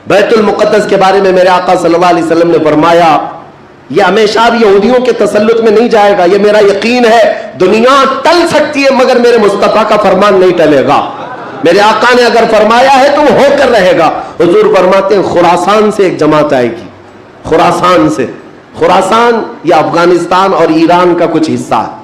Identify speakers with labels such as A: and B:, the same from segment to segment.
A: بیت المقدس کے بارے میں میرے آقا صلی اللہ علیہ وسلم نے فرمایا یہ ہمیشہ یہودیوں کے تسلط میں نہیں جائے گا، یہ میرا یقین ہے، دنیا ٹل سکتی ہے مگر میرے مصطفیٰ کا فرمان نہیں ٹلے گا، میرے آقا نے اگر فرمایا ہے تو وہ ہو کر رہے گا۔ حضور فرماتے ہیں خراسان سے ایک جماعت آئے گی، خراسان سے، خراسان یہ افغانستان اور ایران کا کچھ حصہ ہے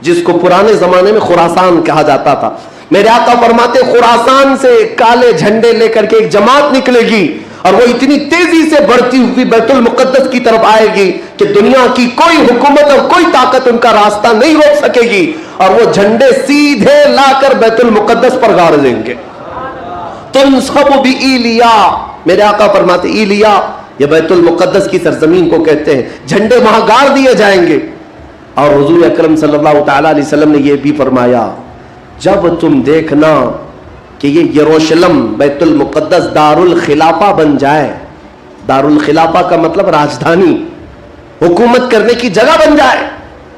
A: جس کو پرانے زمانے میں خراسان کہا جاتا تھا۔ میرے آقا فرماتے خراسان سے کالے جھنڈے لے کر کے ایک جماعت نکلے گی اور وہ اتنی تیزی سے بڑھتی ہوئی بیت المقدس کی طرف آئے گی کہ دنیا کی کوئی حکومت اور کوئی طاقت ان کا راستہ نہیں روک سکے گی، اور وہ جھنڈے سیدھے لا کر بیت المقدس پر گاڑ دیں گے۔ تنصب بإیلیا، میرے آقا فرماتے ایلیا یہ بیت المقدس کی سرزمین کو کہتے ہیں، جھنڈے وہاں گاڑ دیے جائیں گے۔ اور حضور اکرم صلی اللہ تعالی علیہ وسلم نے یہ بھی فرمایا جب تم دیکھنا کہ یہ یروشلم بیت المقدس دار الخلافہ بن جائے، دار الخلافہ کا مطلب راجدھانی، حکومت کرنے کی جگہ بن جائے،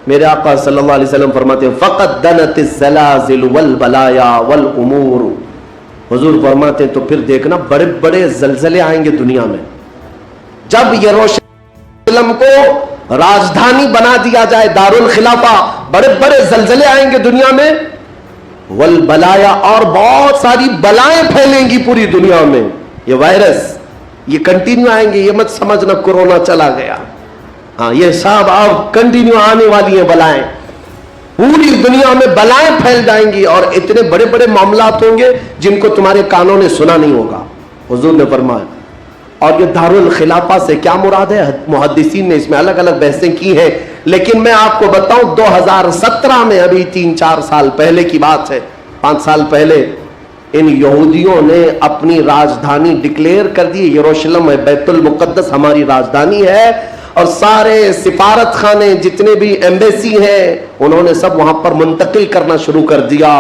A: میرے آقا صلی اللہ علیہ وسلم فرماتے ہیں فقد دنت الزلازل والبلایا والامور، حضور فرماتے ہیں تو پھر دیکھنا بڑے بڑے زلزلے آئیں گے دنیا میں۔ جب یروشلم کو راجدھانی بنا دیا جائے دار الخلافہ، بڑے بڑے زلزلے آئیں گے دنیا میں، والبلایا اور بہت ساری بلائیں پھیلیں گی پوری دنیا میں، یہ وائرس یہ کنٹینیو آئیں گے، یہ مت سمجھنا کورونا چلا گیا، ہاں یہ سب اب کنٹینیو آنے والی ہیں بلائیں، پوری دنیا میں بلائیں پھیل جائیں گی اور اتنے بڑے بڑے معاملات ہوں گے جن کو تمہارے کانوں نے سنا نہیں ہوگا۔ حضور نے فرمایا، اور یہ دار الخلافہ سے کیا مراد ہے؟ محدثین نے اس میں الگ الگ بحثیں کی ہیں، لیکن میں آپ کو بتاؤں 2017 میں، ابھی 3-4 سال پہلے کی بات ہے، 5 سال پہلے ان یہودیوں نے اپنی راجدھانی ڈکلیئر کر دی، یروشلم ہے، بیت المقدس ہماری راجدھانی ہے، اور سارے سفارت خانے جتنے بھی ایمبیسی ہیں انہوں نے سب وہاں پر منتقل کرنا شروع کر دیا،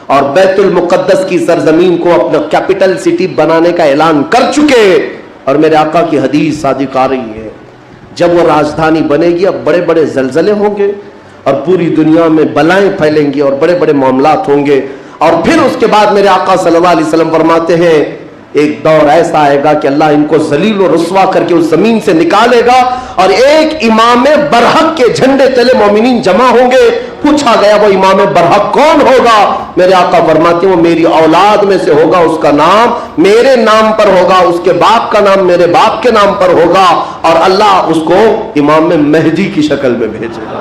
A: اور بیت المقدس کی سرزمین کو اپنا کیپٹل سٹی بنانے کا اعلان کر چکے۔ اور میرے آقا کی حدیث صادق آ رہی ہے، جب وہ راجدھانی بنے گی اب بڑے بڑے زلزلے ہوں گے اور پوری دنیا میں بلائیں پھیلیں گی اور بڑے بڑے معاملات ہوں گے، اور پھر اس کے بعد میرے آقا صلی اللہ علیہ وسلم فرماتے ہیں ایک دور ایسا آئے گا کہ اللہ ان کو ذلیل و رسوا کر کے اس زمین سے نکالے گا، اور ایک امام برحق کے جھنڈے تلے مومنین جمع ہوں گے۔ پوچھا گیا وہ امام برحق کون ہوگا؟ میرے آقا فرماتے ہیں وہ میری اولاد میں سے ہوگا، اس کا نام میرے نام پر ہوگا، اس کے باپ کا نام میرے باپ کے نام پر ہوگا، اور اللہ اس کو امام مہدی کی شکل میں بھیجے گا۔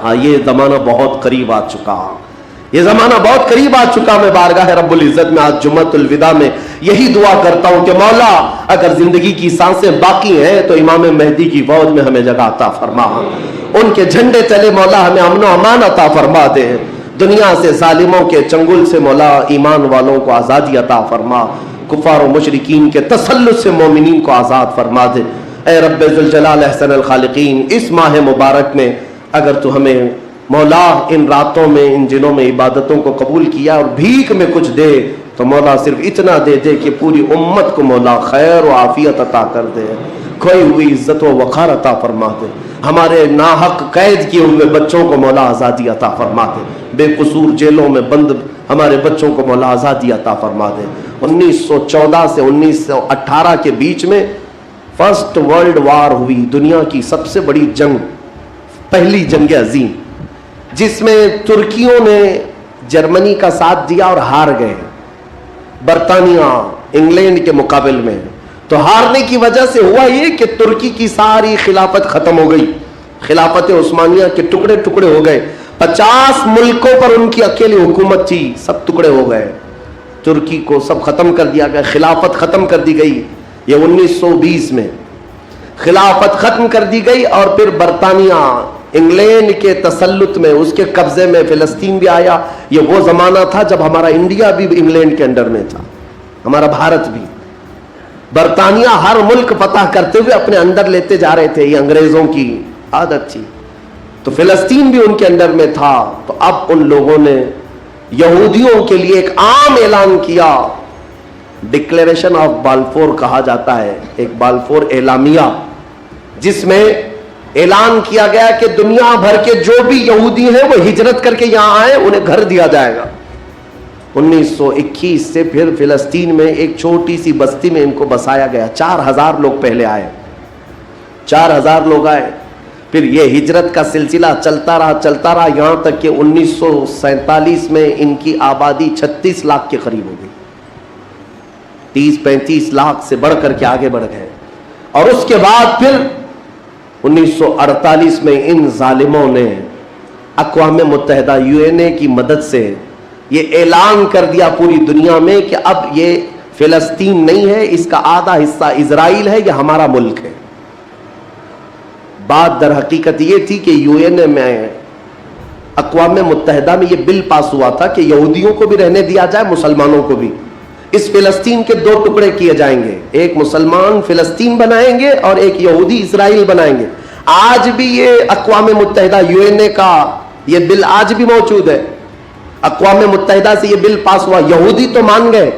A: ہاں یہ زمانہ بہت قریب آ چکا، یہ زمانہ بہت قریب آ چکا۔ میں بارگاہ رب العزت میں آج جمعۃ الوداع میں یہی دعا کرتا ہوں کہ مولا اگر زندگی کی سانسیں باقی ہیں تو امام مہدی کی فوج میں ہمیں جگہ عطا فرما، ان کے جھنڈے تلے مولا ہمیں امن و امان عطا فرما دے، دنیا سے ظالموں کے چنگل سے مولا ایمان والوں کو آزادی عطا فرما، کفار و مشرکین کے تسلط سے مومنین کو آزاد فرما دے۔ اے رب ذوالجلال احسن الخالقین، اس ماہ مبارک میں اگر تو ہمیں مولا ان راتوں میں ان دنوں میں عبادتوں کو قبول کیا اور بھیک میں کچھ دے تو مولا صرف اتنا دے دے کہ پوری امت کو مولا خیر و عافیت عطا کر دے، کھوئی ہوئی عزت و وقار عطا فرما دے، ہمارے ناحق قید کیے ہوئے بچوں کو مولا آزادی عطا فرما دے، بے قصور جیلوں میں بند ہمارے بچوں کو مولا آزادی عطا فرما دے۔ 1914 سے 1918 کے بیچ میں فرسٹ ورلڈ وار ہوئی، دنیا کی سب سے بڑی جنگ، پہلی جنگ عظیم، جس میں ترکیوں نے جرمنی کا ساتھ دیا اور ہار گئے برطانیہ انگلینڈ کے مقابل میں۔ تو ہارنے کی وجہ سے ہوا یہ کہ ترکی کی ساری خلافت ختم ہو گئی، خلافت عثمانیہ کے ٹکڑے ٹکڑے ہو گئے، 50 ملکوں پر ان کی اکیلی حکومت تھی، سب ٹکڑے ہو گئے، ترکی کو سب ختم کر دیا گیا، خلافت ختم کر دی گئی۔ یہ 1920 میں خلافت ختم کر دی گئی، اور پھر برطانیہ انگلینڈ کے تسلط میں، اس کے قبضے میں فلسطین بھی آیا۔ یہ وہ زمانہ تھا جب ہمارا انڈیا بھی انگلینڈ کے انڈر میں تھا، ہمارا بھارت بھی۔ برطانیہ ہر ملک فتح کرتے ہوئے اپنے اندر لیتے جا رہے تھے، یہ انگریزوں کی عادت تھی، تو فلسطین بھی ان کے اندر میں تھا۔ تو اب ان لوگوں نے یہودیوں کے لیے ایک عام اعلان کیا، ڈکلیریشن آف بالفور کہا جاتا ہے، ایک بالفور اعلامیہ، جس میں اعلان کیا گیا کہ دنیا بھر کے جو بھی یہودی ہیں وہ ہجرت کر کے یہاں آئے، انہیں گھر دیا جائے گا۔ 1921 से फिर फिलिस्तीन में एक छोटी सी बस्ती में इनको बसाया गया। 4000 लोग पहले आए, 4000 लोग आए, फिर ये हिजरत का सिलसिला चलता रहा यहाँ तक कि 1947 में इनकी आबादी 36 लाख के करीब हो गई। 30-35 लाख से बढ़ करके आगे बढ़ गए। और उसके बाद फिर 1948 में इन जालिमों ने अक़वाम मुत्तहिदा यूएनए की मदद से ये ऐलान कर दिया पूरी दुनिया में कि अब ये फिलिस्तीन नहीं है, इसका आधा हिस्सा इजराइल है, ये हमारा मुल्क है। बात दर हकीकत ये थी कि यूएनए में, अक़वाम मुत्तहिदा में ये बिल पास हुआ था कि यहूदियों को भी रहने दिया जाए, मुसलमानों को भी। इस फिलिस्तीन के 2 टुकड़े किए जाएंगे, एक मुसलमान फिलिस्तीन बनाएंगे और एक यहूदी इजराइल बनाएंगे। आज भी ये अक़वाम मुत्तहिदा यूएनए का ये बिल आज भी मौजूद है। अक़वाम मुत्तहिदा से ये बिल पास हुआ, यहूदी तो मान गए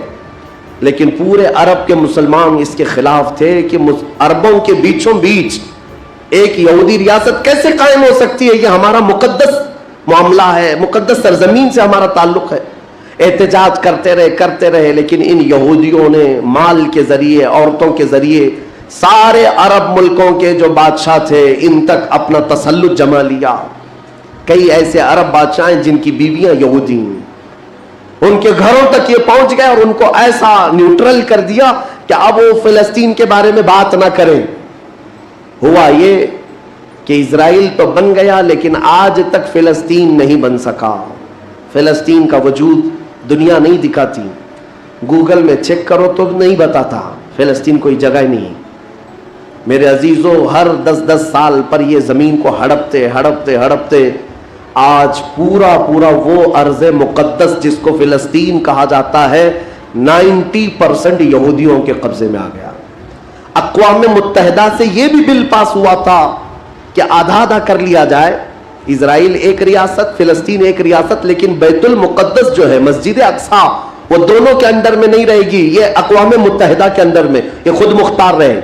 A: लेकिन पूरे अरब के मुसलमान इसके खिलाफ थे कि अरबों के बीचों बीच एक यहूदी रियासत कैसे कायम हो सकती है, ये हमारा मुकद्दस मामला है, मुकद्दस सरजमीन से हमारा ताल्लुक है। एहतजाज करते रहे लेकिन इन यहूदियों ने माल के जरिए, औरतों के जरिए सारे अरब मुल्कों के जो बादशाह थे इन तक अपना तसल्लुत जमा लिया। कई ऐसे अरब बादशाह हैं जिनकी बीवियां यहूदी, उनके घरों तक ये पहुंच गए और उनको ऐसा न्यूट्रल कर दिया कि अब वो फिलिस्तीन के बारे में बात ना करें। हुआ ये कि इजराइल तो बन गया लेकिन आज तक फिलिस्तीन नहीं बन सका। फिलिस्तीन का वजूद दुनिया नहीं दिखाती, गूगल में चेक करो तो नहीं बताता, फिलिस्तीन कोई जगह नहीं। मेरे अजीजों, हर 10-10 साल पर ये ज़मीन को हड़पते आज पूरा वो अर्ज़ मुक़द्दस जिसको फिलिस्तीन कहा जाता है 90% यहूदियों के कब्जे में आ गया। अक़वाम मुत्तहिदा से ये भी बिल पास हुआ था कि आधा कर लिया जाए, इजराइल एक रियासत, फिलिस्तीन एक रियासत, लेकिन बैतुल मुक़द्दस जो है, मस्जिद अक़सा, वो दोनों के अंदर में नहीं रहेगी, ये अक़वाम मुत्तहिदा के अंदर में, ये खुद मुख्तार रहे।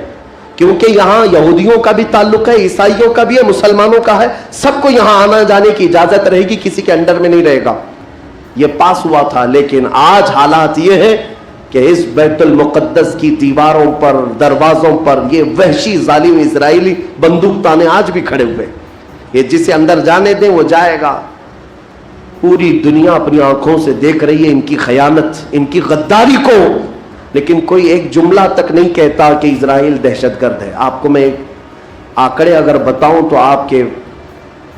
A: क्योंकि यहाँ यहूदियों का भी ताल्लुक है, ईसाइयों का भी है, मुसलमानों का है, सबको यहाँ आना जाने की इजाजत रहेगी, किसी के अंडर में नहीं रहेगा। ये पास हुआ था। लेकिन आज हालात ये है कि इस बैतुल मुक़द्दस की दीवारों पर, दरवाजों पर ये वहशी जालिम इजराइली बंदूक ताने आज भी खड़े हुए। ये जिसे अंदर जाने दें वो जाएगा। पूरी दुनिया अपनी आंखों से देख रही है इनकी खयानत, इनकी गद्दारी को, लेकिन कोई एक जुमला तक नहीं कहता कि इजराइल दहशतगर्द है। आपको मैं एक आंकड़े अगर बताऊं तो आपके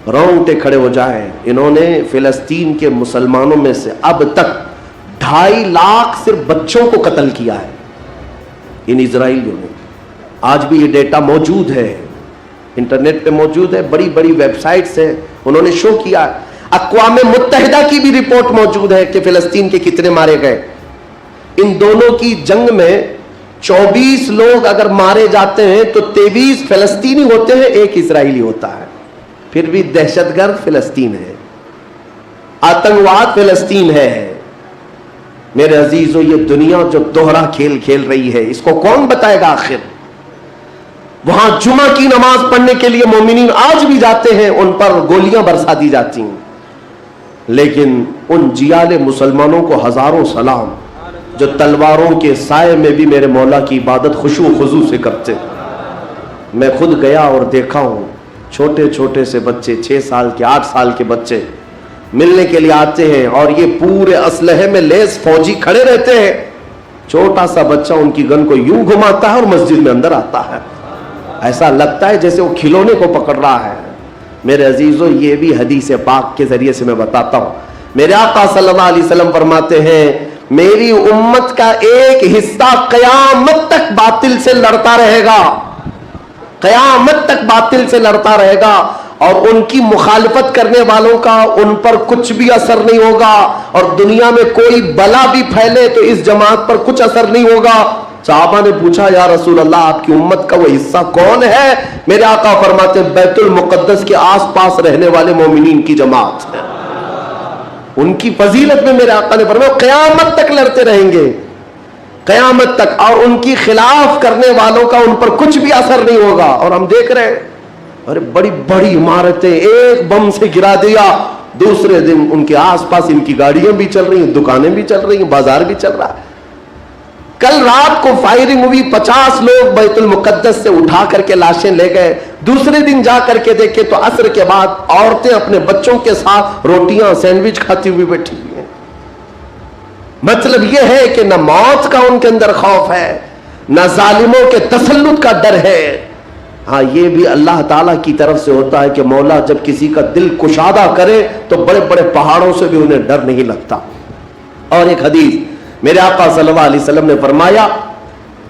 A: रोंगटे खड़े हो जाए। इन्होंने फिलिस्तीन के मुसलमानों में से अब तक 2.5 लाख सिर्फ बच्चों को कत्ल किया है इन इजराइलियों ने। आज भी ये डेटा मौजूद है, इंटरनेट पे मौजूद है, बड़ी बड़ी वेबसाइट्स है, उन्होंने शो किया। अक़वाम मुत्तहिदा की भी रिपोर्ट मौजूद है कि फिलिस्तीन के कितने मारे गए। इन दोनों की जंग में 24 लोग अगर मारे जाते हैं तो 23 फिलिस्तीनी होते हैं, 1 इजराइली होता है। फिर भी दहशतगर्द फिलिस्तीन है, आतंकवाद फिलिस्तीन है। मेरे अजीजों, ये दुनिया जो दोहरा खेल खेल रही है इसको कौन बताएगा आखिर? वहां जुमा की नमाज पढ़ने के लिए मोमिनीन आज भी जाते हैं, उन पर गोलियां बरसा दी जाती हैं, लेकिन उन जियाले मुसलमानों को हजारों सलाम जो तलवारों के साए में भी मेरे मौला की इबादत खुशू खुजू से करते। मैं खुद गया और देखा हूँ, छोटे छोटे से बच्चे, 6 साल के, 8 साल के बच्चे मिलने के लिए आते हैं और ये पूरे असलहे में लेस फौजी खड़े रहते हैं। छोटा सा बच्चा उनकी गन को यूं घुमाता है और मस्जिद में अंदर आता है, ऐसा लगता है जैसे वो खिलौने को पकड़ रहा है। मेरे अजीजों, ये भी हदीस पाक के जरिए से मैं बताता हूँ। मेरे आका सल्लल्लाहु अलैहि वसल्लम फरमाते हैं, मेरी उम्मत का एक हिस्सा कयामत तक बातिल से लड़ता रहेगा, कयामत तक बातिल से लड़ता रहेगा, और उनकी मुखालिफत करने वालों का उन पर कुछ भी असर नहीं होगा, और दुनिया में कोई बला भी फैले तो इस जमात पर कुछ असर नहीं होगा। सहाबा ने पूछा, या रसूल अल्लाह, आपकी उम्मत का वो हिस्सा कौन है? मेरे आका फरमाते हैं, बैतुल मुक़द्दस के आसपास रहने वाले मोमिनीन की जमात है। उनकी फजीलत में मेरे आका ने फरमाया क़यामत तक लड़ते रहेंगे, क़यामत तक, और उनकी खिलाफ करने वालों का उन पर कुछ भी असर नहीं होगा। और हम देख रहे हैं, अरे बड़ी बड़ी इमारतें एक बम से गिरा दिया, दूसरे दिन उनके आसपास इनकी गाड़ियां भी चल रही हैं, दुकानें भी चल रही हैं, बाजार भी चल रहा है। कल रात को फायरिंग हुई, 50 लोग बैतुल मुकद्दस से उठा करके लाशें ले गए। दूसरे दिन जा करके देखे तो असर के बाद औरतें अपने बच्चों के साथ रोटियां सैंडविच खाती हुई बैठी हुई हैं। मतलब यह है कि न मौत का उनके अंदर खौफ है, न जालिमों के तसल्लुत का डर है। हाँ, ये भी अल्लाह ताला की तरफ से होता है कि मौला जब किसी का दिल कुशादा करे तो बड़े बड़े पहाड़ों से भी उन्हें डर नहीं लगता। और एक हदीस मेरे आका सल्लल्लाहु अलैहि वसल्लम ने फरमाया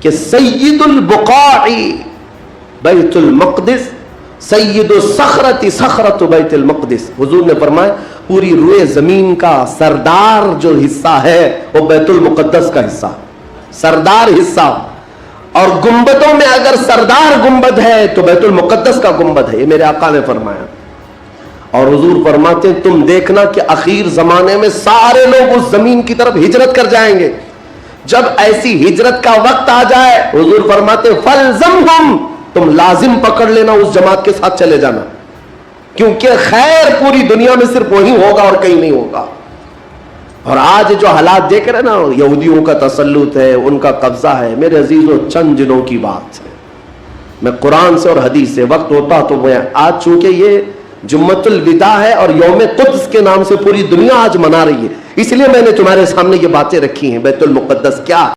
A: कि सय्यिदुल बुकाई बैतुल मक़दिस सय्यिदु सखरति सखरतु बैतुल मक़दिस। हुजूर ने फरमाया पूरी रुए जमीन का सरदार जो हिस्सा है वो बैतुल मुक़द्दस का हिस्सा, सरदार हिस्सा। और गुंबदों में अगर सरदार गुंबद है तो बैतुल मुक़द्दस का गुंबद है, ये मेरे आका ने फरमाया। और हुजूर फरमाते हैं तुम देखना कि आखिर जमाने में सारे लोग उस जमीन की तरफ हिजरत कर जाएंगे। जब ऐसी हिजरत का वक्त आ जाए हुजूर फरमाते फलज़महुम, तुम लाजिम पकड़ लेना, उस जमात के साथ चले जाना, क्योंकि खैर पूरी दुनिया में सिर्फ वही होगा और कहीं नहीं होगा। और आज जो हालात देख रहे ना, यहूदियों का तसल्लुत है, उनका कब्जा है, मेरे अजीजों चंद दिनों की बात है। मैं कुरान से और हदीस से, वक्त होता तो मैं आज, चूंकि ये जुम्मतुल विदा है और यौम कुद्स के नाम से पूरी दुनिया आज मना रही है, इसलिए मैंने तुम्हारे सामने ये बातें रखी हैं। बैतुल मुक़द्दस क्या